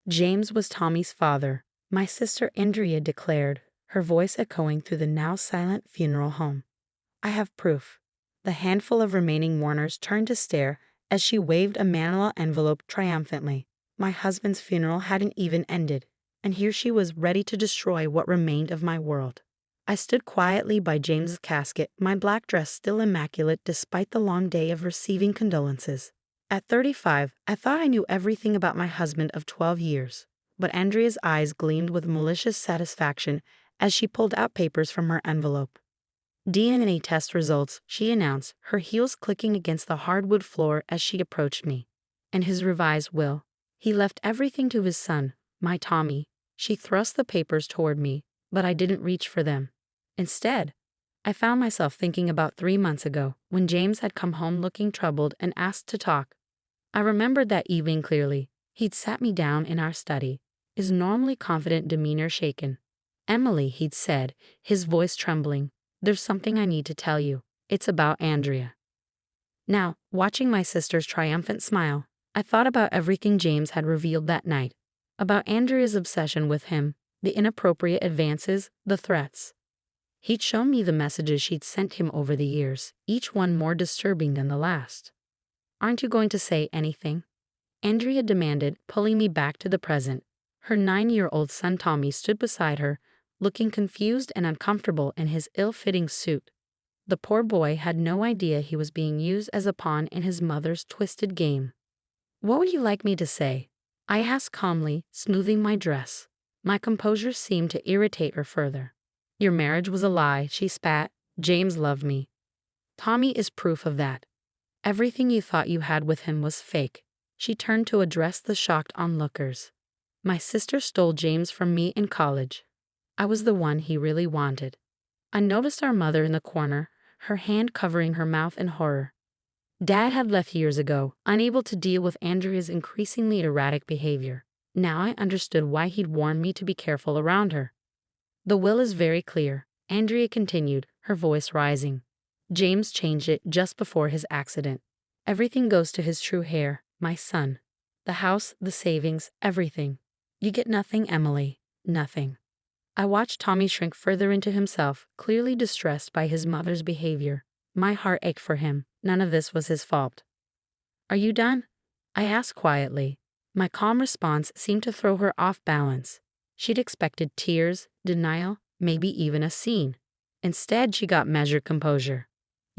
James was Tommy's father, my sister Andrea declared, her voice echoing through the now silent funeral home. I have proof. The handful of remaining mourners turned to stare as she waved a manila envelope triumphantly. My husband's funeral hadn't even ended, and here she was ready to destroy what remained of my world. I stood quietly by James's casket, my black dress still immaculate despite the long day of receiving condolences. At 35, I thought I knew everything about my husband of 12 years, but Andrea's eyes gleamed with malicious satisfaction as she pulled out papers from her envelope. DNA test results, she announced, her heels clicking against the hardwood floor as she approached me. And his revised will. He left everything to his son, my Tommy. She thrust the papers toward me, but I didn't reach for them. Instead, I found myself thinking about 3 months ago, when James had come home looking troubled and asked to talk. I remembered that evening clearly. He'd sat me down in our study, his normally confident demeanor shaken. "Emily," he'd said, his voice trembling, "there's something I need to tell you. It's about Andrea." Now, watching my sister's triumphant smile, I thought about everything James had revealed that night. About Andrea's obsession with him, the inappropriate advances, the threats. He'd shown me the messages she'd sent him over the years, each one more disturbing than the last. "Aren't you going to say anything?" Andrea demanded, pulling me back to the present. Her 9-year-old son Tommy stood beside her, looking confused and uncomfortable in his ill-fitting suit. The poor boy had no idea he was being used as a pawn in his mother's twisted game. "What would you like me to say?" I asked calmly, smoothing my dress. My composure seemed to irritate her further. "Your marriage was a lie," she spat. "James loved me. Tommy is proof of that. Everything you thought you had with him was fake." She turned to address the shocked onlookers. "My sister stole James from me in college. I was the one he really wanted." I noticed our mother in the corner, her hand covering her mouth in horror. Dad had left years ago, unable to deal with Andrea's increasingly erratic behavior. Now I understood why he'd warned me to be careful around her. "The will is very clear," Andrea continued, her voice rising. "James changed it just before his accident. Everything goes to his true heir, my son. The house, the savings, everything. You get nothing, Emily, nothing." I watched Tommy shrink further into himself, clearly distressed by his mother's behavior. My heart ached for him. None of this was his fault. "Are you done?" I asked quietly. My calm response seemed to throw her off balance. She'd expected tears, denial, maybe even a scene. Instead, she got measured composure.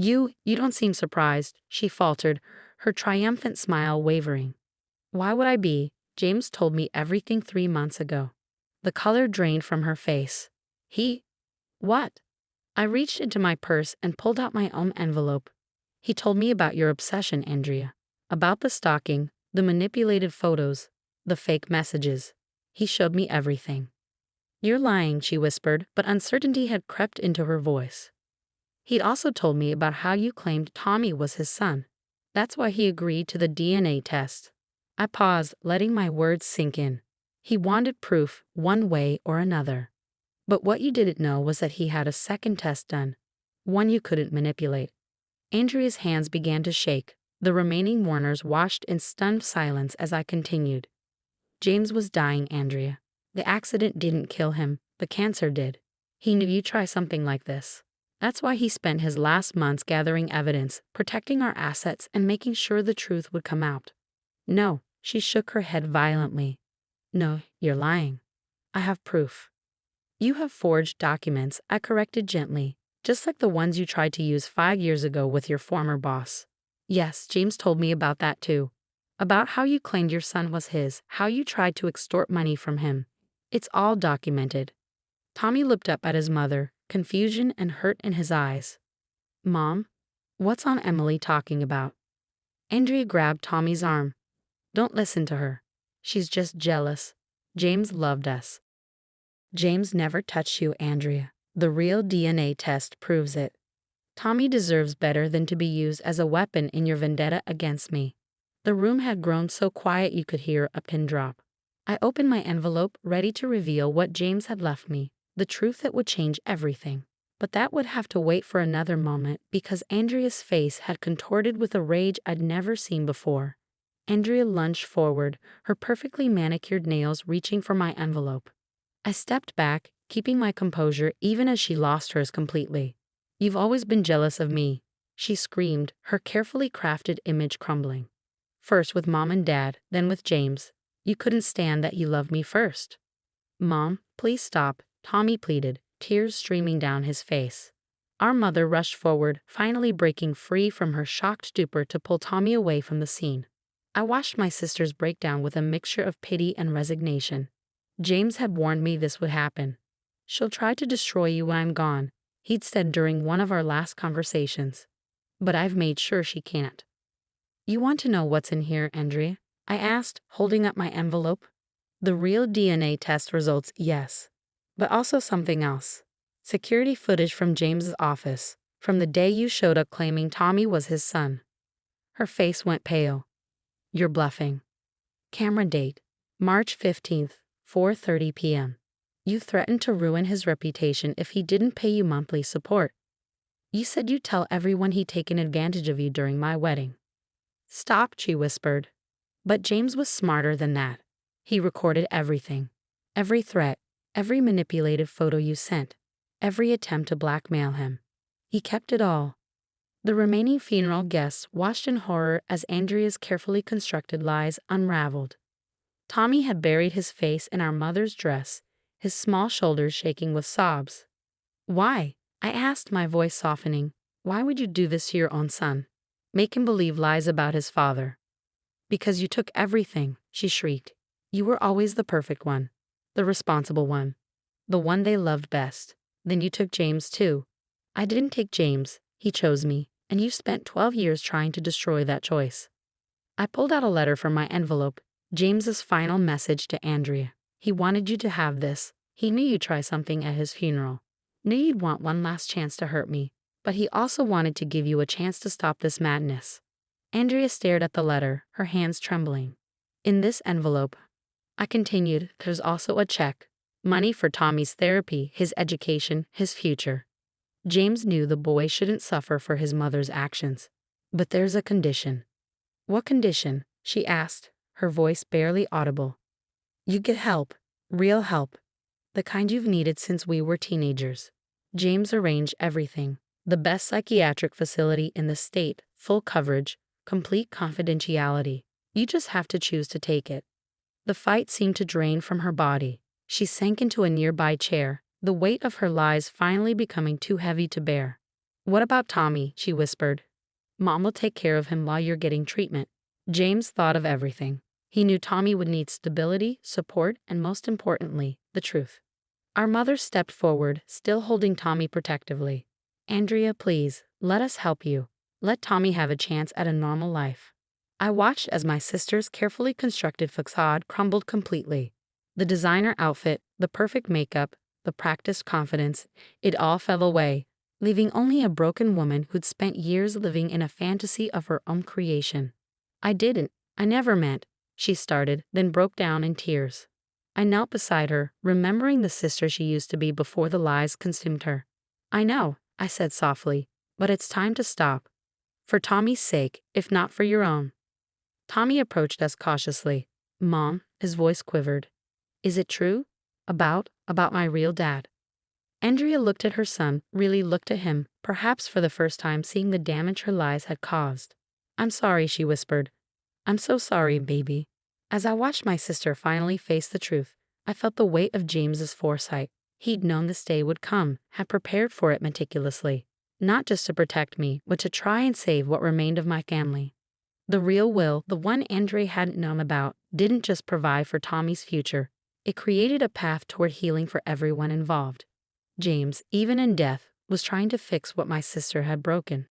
You don't seem surprised," she faltered, her triumphant smile wavering. "Why would I be? James told me everything 3 months ago." The color drained from her face. What?" I reached into my purse and pulled out my own envelope. "He told me about your obsession, Andrea. About the stalking, the manipulated photos, the fake messages. He showed me everything." "You're lying," she whispered, but uncertainty had crept into her voice. "He'd also told me about how you claimed Tommy was his son. That's why he agreed to the DNA test." I paused, letting my words sink in. He wanted proof, one way or another. "But what you didn't know was that he had a second test done, one you couldn't manipulate." Andrea's hands began to shake. The remaining mourners watched in stunned silence as I continued. "James was dying, Andrea. The accident didn't kill him, the cancer did. He knew you'd try something like this. That's why he spent his last months gathering evidence, protecting our assets, and making sure the truth would come out." "No," she shook her head violently. "No, you're lying. I have proof." "You have forged documents," I corrected gently, "just like the ones you tried to use 5 years ago with your former boss." "Yes, James told me about that too. About how you claimed your son was his, how you tried to extort money from him. It's all documented." Tommy looked up at his mother, confusion and hurt in his eyes. "Mom, what's Aunt Emily talking about?" Andrea grabbed Tommy's arm. "Don't listen to her. She's just jealous. James loved us." "James never touched you, Andrea. The real DNA test proves it. Tommy deserves better than to be used as a weapon in your vendetta against me." The room had grown so quiet you could hear a pin drop. I opened my envelope, ready to reveal what James had left me, the truth that would change everything. But that would have to wait for another moment because Andrea's face had contorted with a rage I'd never seen before. Andrea lunged forward, her perfectly manicured nails reaching for my envelope. I stepped back, keeping my composure even as she lost hers completely. "You've always been jealous of me," she screamed, her carefully crafted image crumbling. "First with Mom and Dad, then with James. You couldn't stand that he loved me first." "Mom, please stop," Tommy pleaded, tears streaming down his face. Our mother rushed forward, finally breaking free from her shocked stupor to pull Tommy away from the scene. I watched my sister's breakdown with a mixture of pity and resignation. James had warned me this would happen. "She'll try to destroy you when I'm gone," he'd said during one of our last conversations. "But I've made sure she can't." "You want to know what's in here, Andrea?" I asked, holding up my envelope. "The real DNA test results, yes. But also something else. Security footage from James's office, from the day you showed up claiming Tommy was his son." Her face went pale. "You're bluffing." Camera date, March 15th, 4:30 p.m. "You threatened to ruin his reputation if he didn't pay you monthly support. You said you'd tell everyone he'd taken advantage of you during my wedding." "Stop," she whispered. But James was smarter than that. He recorded everything. Every threat, every manipulated photo you sent, every attempt to blackmail him. He kept it all. The remaining funeral guests watched in horror as Andrea's carefully constructed lies unraveled. Tommy had buried his face in our mother's dress, his small shoulders shaking with sobs. "Why?" I asked, my voice softening. "Why would you do this to your own son? Make him believe lies about his father?" "Because you took everything," she shrieked. "You were always the perfect one, the responsible one, the one they loved best. Then you took James too." "I didn't take James, he chose me, and you spent 12 years trying to destroy that choice." I pulled out a letter from my envelope, James's final message to Andrea. "He wanted you to have this. He knew you'd try something at his funeral. Knew you'd want one last chance to hurt me. But he also wanted to give you a chance to stop this madness." Andrea stared at the letter, her hands trembling. "In this envelope," I continued, "there's also a check. Money for Tommy's therapy, his education, his future. James knew the boy shouldn't suffer for his mother's actions. But there's a condition." "What condition?" she asked, her voice barely audible. "You get help, real help, the kind you've needed since we were teenagers. James arranged everything. The best psychiatric facility in the state, full coverage, complete confidentiality. You just have to choose to take it." The fight seemed to drain from her body. She sank into a nearby chair, the weight of her lies finally becoming too heavy to bear. "What about Tommy?" she whispered. "Mom will take care of him while you're getting treatment." James thought of everything. He knew Tommy would need stability, support, and most importantly, the truth. Our mother stepped forward, still holding Tommy protectively. "Andrea, please, let us help you. Let Tommy have a chance at a normal life." I watched as my sister's carefully constructed facade crumbled completely. The designer outfit, the perfect makeup, the practiced confidence, it all fell away, leaving only a broken woman who'd spent years living in a fantasy of her own creation. I never meant," she started, then broke down in tears. I knelt beside her, remembering the sister she used to be before the lies consumed her. "I know," I said softly, "but it's time to stop. For Tommy's sake, if not for your own." Tommy approached us cautiously. "Mom," his voice quivered. "Is it true? About my real dad?" Andrea looked at her son, really looked at him, perhaps for the first time seeing the damage her lies had caused. "I'm sorry," she whispered. "I'm so sorry, baby." As I watched my sister finally face the truth, I felt the weight of James's foresight. He'd known this day would come, had prepared for it meticulously, not just to protect me, but to try and save what remained of my family. The real will, the one Andrea hadn't known about, didn't just provide for Tommy's future. It created a path toward healing for everyone involved. James, even in death, was trying to fix what my sister had broken.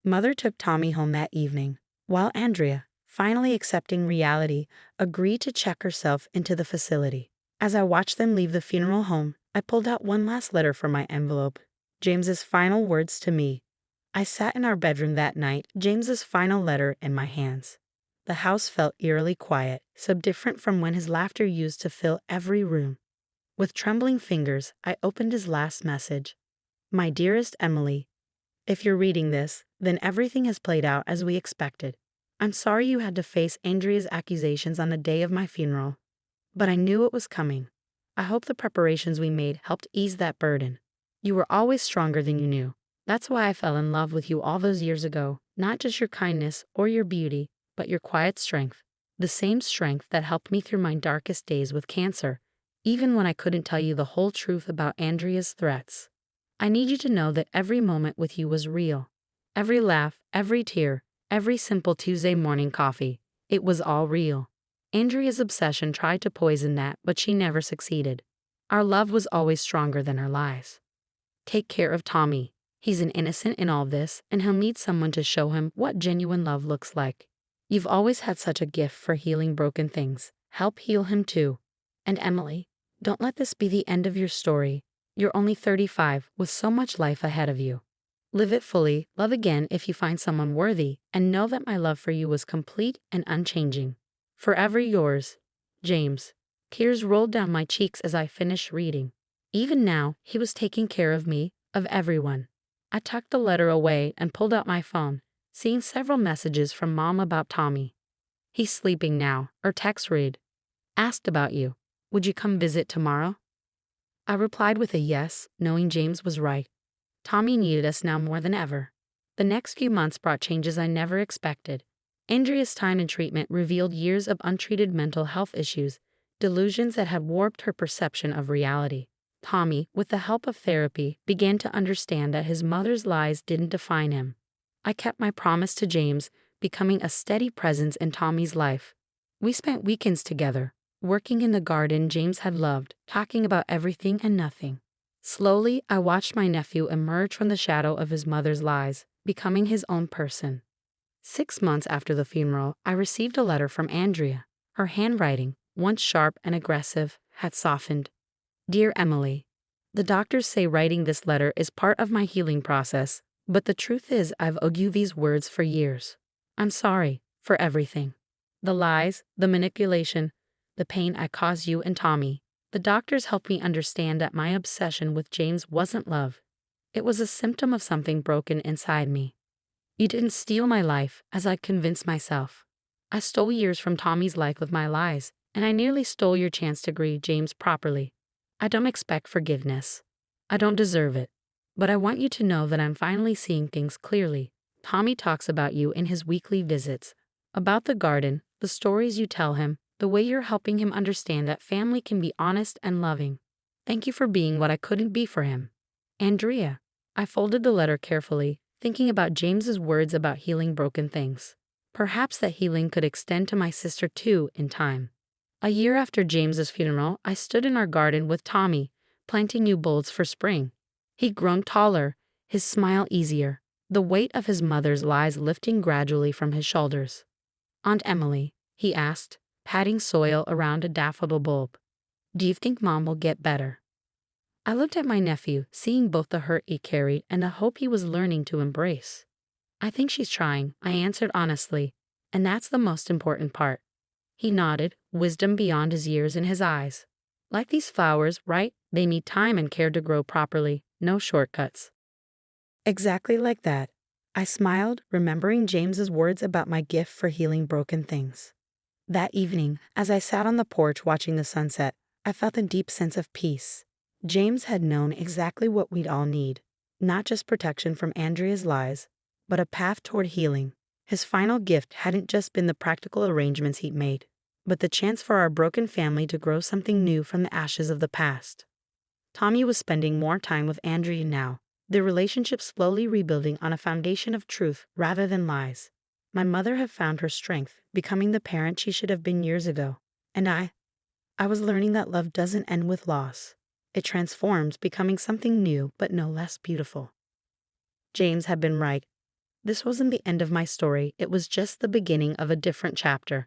Mother took Tommy home that evening, while Andrea, finally accepting reality, agreed to check herself into the facility. As I watched them leave the funeral home, I pulled out one last letter from my envelope. James's final words to me. I sat in our bedroom that night, James's final letter in my hands. The house felt eerily quiet, so different from when his laughter used to fill every room. With trembling fingers, I opened his last message. "My dearest Emily, if you're reading this, then everything has played out as we expected. I'm sorry you had to face Andrea's accusations on the day of my funeral, but I knew it was coming. I hope the preparations we made helped ease that burden. You were always stronger than you knew. That's why I fell in love with you all those years ago, not just your kindness or your beauty, but your quiet strength. The same strength that helped me through my darkest days with cancer, even when I couldn't tell you the whole truth about Andrea's threats. I need you to know that every moment with you was real. Every laugh, every tear, every simple Tuesday morning coffee. It was all real. Andrea's obsession tried to poison that, but she never succeeded. Our love was always stronger than her lies. Take care of Tommy. He's an innocent in all this, and he'll need someone to show him what genuine love looks like. You've always had such a gift for healing broken things. Help heal him too. And Emily, don't let this be the end of your story. You're only 35, with so much life ahead of you. Live it fully, love again if you find someone worthy, and know that my love for you was complete and unchanging. Forever yours, James. Tears rolled down my cheeks as I finished reading. Even now, he was taking care of me, of everyone. I tucked the letter away and pulled out my phone, seeing several messages from Mom about Tommy. He's sleeping now, or text read. Asked about you. Would you come visit tomorrow? I replied with a yes, knowing James was right. Tommy needed us now more than ever. The next few months brought changes I never expected. Andrea's time in treatment revealed years of untreated mental health issues, delusions that had warped her perception of reality. Tommy, with the help of therapy, began to understand that his mother's lies didn't define him. I kept my promise to James, becoming a steady presence in Tommy's life. We spent weekends together, working in the garden James had loved, talking about everything and nothing. Slowly, I watched my nephew emerge from the shadow of his mother's lies, becoming his own person. 6 months after the funeral, I received a letter from Andrea. Her handwriting, once sharp and aggressive, had softened. Dear Emily, the doctors say writing this letter is part of my healing process, but the truth is I've owed you these words for years. I'm sorry for everything. The lies, the manipulation, the pain I caused you and Tommy. The doctors helped me understand that my obsession with James wasn't love. It was a symptom of something broken inside me. You didn't steal my life, as I convinced myself. I stole years from Tommy's life with my lies, and I nearly stole your chance to grieve James properly. I don't expect forgiveness. I don't deserve it. But I want you to know that I'm finally seeing things clearly. Tommy talks about you in his weekly visits, about the garden, the stories you tell him, the way you're helping him understand that family can be honest and loving. Thank you for being what I couldn't be for him. Andrea. I folded the letter carefully, thinking about James's words about healing broken things. Perhaps that healing could extend to my sister too in time. A year after James's funeral, I stood in our garden with Tommy, planting new bulbs for spring. He'd grown taller, his smile easier, the weight of his mother's lies lifting gradually from his shoulders. Aunt Emily, he asked, patting soil around a daffodil bulb. Do you think Mom will get better? I looked at my nephew, seeing both the hurt he carried and the hope he was learning to embrace. I think she's trying, I answered honestly, and that's the most important part. He nodded, wisdom beyond his years in his eyes. Like these flowers, right? They need time and care to grow properly, no shortcuts. Exactly like that. I smiled, remembering James's words about my gift for healing broken things. That evening, as I sat on the porch watching the sunset, I felt a deep sense of peace. James had known exactly what we'd all need, not just protection from Andrea's lies, but a path toward healing. His final gift hadn't just been the practical arrangements he'd made, but the chance for our broken family to grow something new from the ashes of the past. Tommy was spending more time with Andrea now, their relationship slowly rebuilding on a foundation of truth rather than lies. My mother had found her strength, becoming the parent she should have been years ago. And I was learning that love doesn't end with loss. It transforms, becoming something new but no less beautiful. James had been right. This wasn't the end of my story, it was just the beginning of a different chapter.